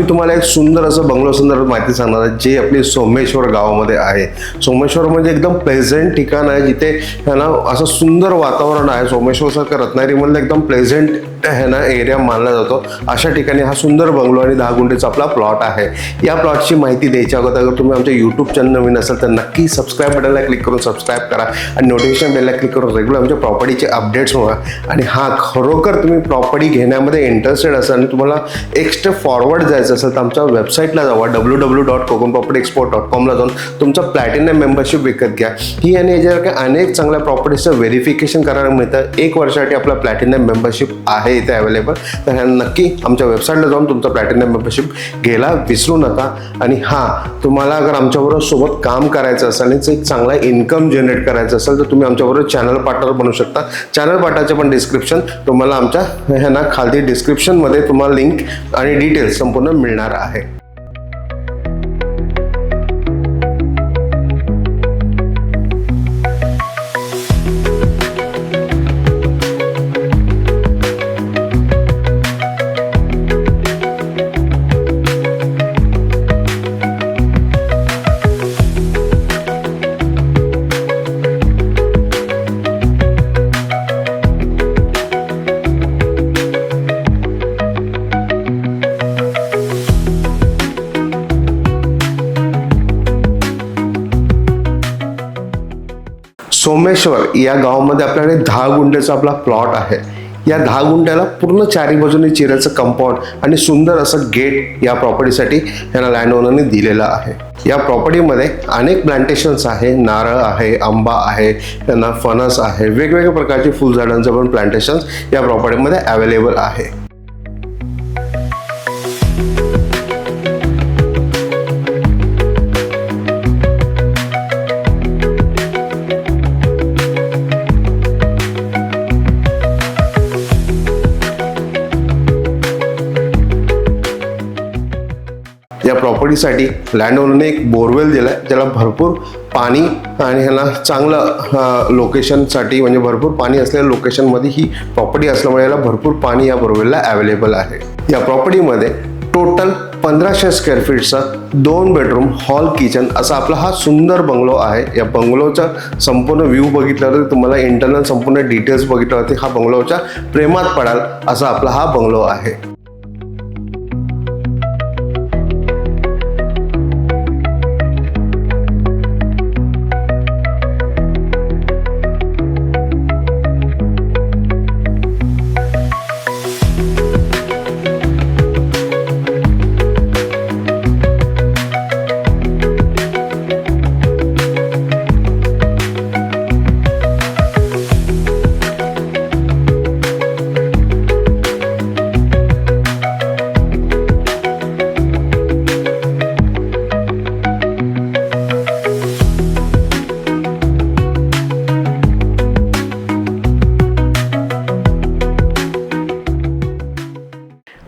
तुम्हाला एक सुंदर असं बंगलो संदर्भात माहिती सांगणार आहे, जे आपली सोमेश्वर गावामध्ये आहे. सोमेश्वर म्हणजे एकदम प्लेझेंट ठिकाण आहे, जिथे है ना असं सुंदर वातावरण आहे. सोमेश्वरसारखं रत्नागिरीमधलं एकदम प्लेझेंट है ना एरिया मानला जातो. अशा ठिकाणी हा सुंदर बंगलो आणि 10 गुंठेचा आपला प्लॉट आहे. या प्लॉटची माहिती द्यायच्या अगोदर अगर तुम्ही आमच्या यूट्यूब चॅनल नवीन असाल तर नक्की सबस्क्राईब बटनला क्लिक करून सबस्क्राईब करा आणि नोटिफिकेशन बेलला क्लिक करून रेग्युलर आमच्या प्रॉपर्टीचे अपडेट्स मिळवा. आणि हा खरोखर तुम्ही प्रॉपर्टी घेण्यामध्ये इंटरेस्टेड असाल आणि तुम्हाला एक स्टेप फॉरवर्ड जायचं असेल तर आमच्या वेबसाईटला जावा, www.kokunpropertyexport.com ला जाऊन तुमचा प्लॅटिनम मेंबरशिप विकत घ्या. ही आणि याच्यासारख्या अनेक चांगल्या प्रॉपर्टीचं व्हेरिफिकेशन करायला मिळतं. 1 वर्षासाठी आपला प्लॅटिनम मेंबरशिप आहे इथे अवेलेबल. तर ह्या नक्की आमच्या वेबसाईटला जाऊन तुमचं प्लॅटिनम मेंबरशिप घ्यायला विसरू नका. आणि तुम्हाला अगर आमच्याबरोबर सोबत काम करायचं असेल आणि एक चांगला इन्कम जनरेट करायचं असेल तर तुम्ही आमच्याबरोबर चॅनल पार्टनर बनू शकता. चॅनल पार्टनरचे पण डिस्क्रिप्शन तुम्हाला आमच्या ह्या खाली डिस्क्रिप्शनमध्ये तुम्हाला लिंक आणि डिटेल्स संपूर्ण मिळणार आहे. सोमेश्वर या गावामध्ये आपल्याकडे 10 गुंठेचा आपला प्लॉट आहे. या 10 गुंठ्याला पूर्ण 4 बाजूने चिऱ्याचं कंपाऊंड आणि सुंदर असं गेट या प्रॉपर्टीसाठी यांना लँड ओनरने दिलेलं आहे. या प्रॉपर्टीमध्ये अनेक प्लांटेशन्स आहे, नारळ आहे, आंबा आहे, त्यांना फणस आहे, वेगवेगळ्या प्रकारचे फुलझाडांचं पण प्लांटेशन्स या प्रॉपर्टीमध्ये अवेलेबल आहे. या प्रॉपर्टीसाठी लँड ओनरने एक बोरवेल दिला आहे, ज्याला भरपूर पाणी आणि ह्याला चांगलं लोकेशनसाठी म्हणजे भरपूर पाणी असलेल्या लोकेशनमध्ये ही प्रॉपर्टी असल्यामुळे याला भरपूर पाणी या बोरवेलला अवेलेबल आहे. या प्रॉपर्टीमध्ये टोटल 1500 स्क्वेअर फीटचा 2 बेडरूम हॉल किचन असा आपला हा सुंदर बंगलो आहे. या बंगलोचा संपूर्ण व्ह्यू बघितल्यावर तुम्हाला इंटरनल संपूर्ण डिटेल्स बघितल्यावरती हा बंगलोच्या प्रेमात पडाल असा आपला हा बंगलो आहे.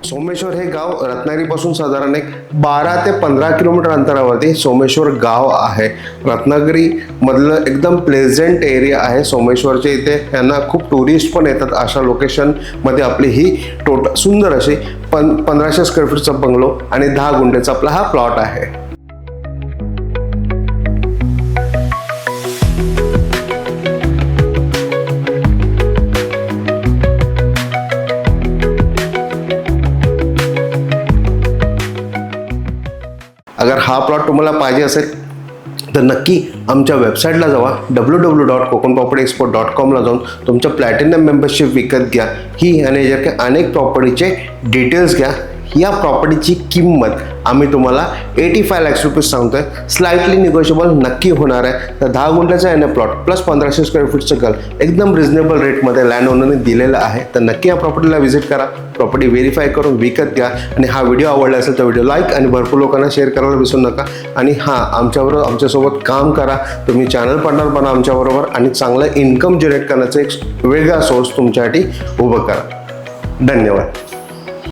सोमेश्वर हे गाव रत्नागिरीपासून साधारण एक 12 ते 15 किलोमीटर अंतरावरती सोमेश्वर गाव आहे. रत्नागिरी मधलं एकदम प्लेझेंट एरिया आहे. सोमेश्वरचे इथे यांना खूप टुरिस्ट पण येतात. अशा लोकेशनमध्ये आपली ही सुंदर अशी 1500 स्क्वेअर फीटचा बंगलो आणि 10 गुंठेचा आपला हा प्लॉट आहे. अगर हा प्लॉट तुम्हाला पाहिजे असेल तर नक्की आमच्या वेबसाईटला जावा, www.kokunpropertyexport.com ला जाऊन तुमचं प्लॅटिनम मेंबरशिप विकत घ्या. ही आणि याच्यासारख्या अनेक प्रॉपर्टीचे डिटेल्स घ्या. या प्रॉपर्टीची किंमत आम्ही तुम्हाला 85 लाख रुपये सांगतोय. स्लाइटली निगोशिएबल नक्की होणार आहे. तर 10 गुंठ्याचा आहे प्लॉट प्लस 1500 स्क्वेअर फीटचं घर एकदम रिजनेबल रेटमध्ये लँड ओनरने दिलेलं आहे. तर नक्की या प्रॉपर्टीला व्हिजिट करा, प्रॉपर्टी व्हेरीफाय करून विकत घ्या. आणि हा व्हिडिओ आवडला असेल तर व्हिडिओ लाईक आणि भरपूर लोकांना शेअर करायला विसरू नका. आणि आमच्याबरोबर आमच्यासोबत काम करा. तुम्ही चॅनल पार्टनर बना आमच्याबरोबर आणि चांगलं इन्कम जनरेट करण्याचा एक वेगळा सोर्स तुमच्यासाठी उभं करा. धन्यवाद.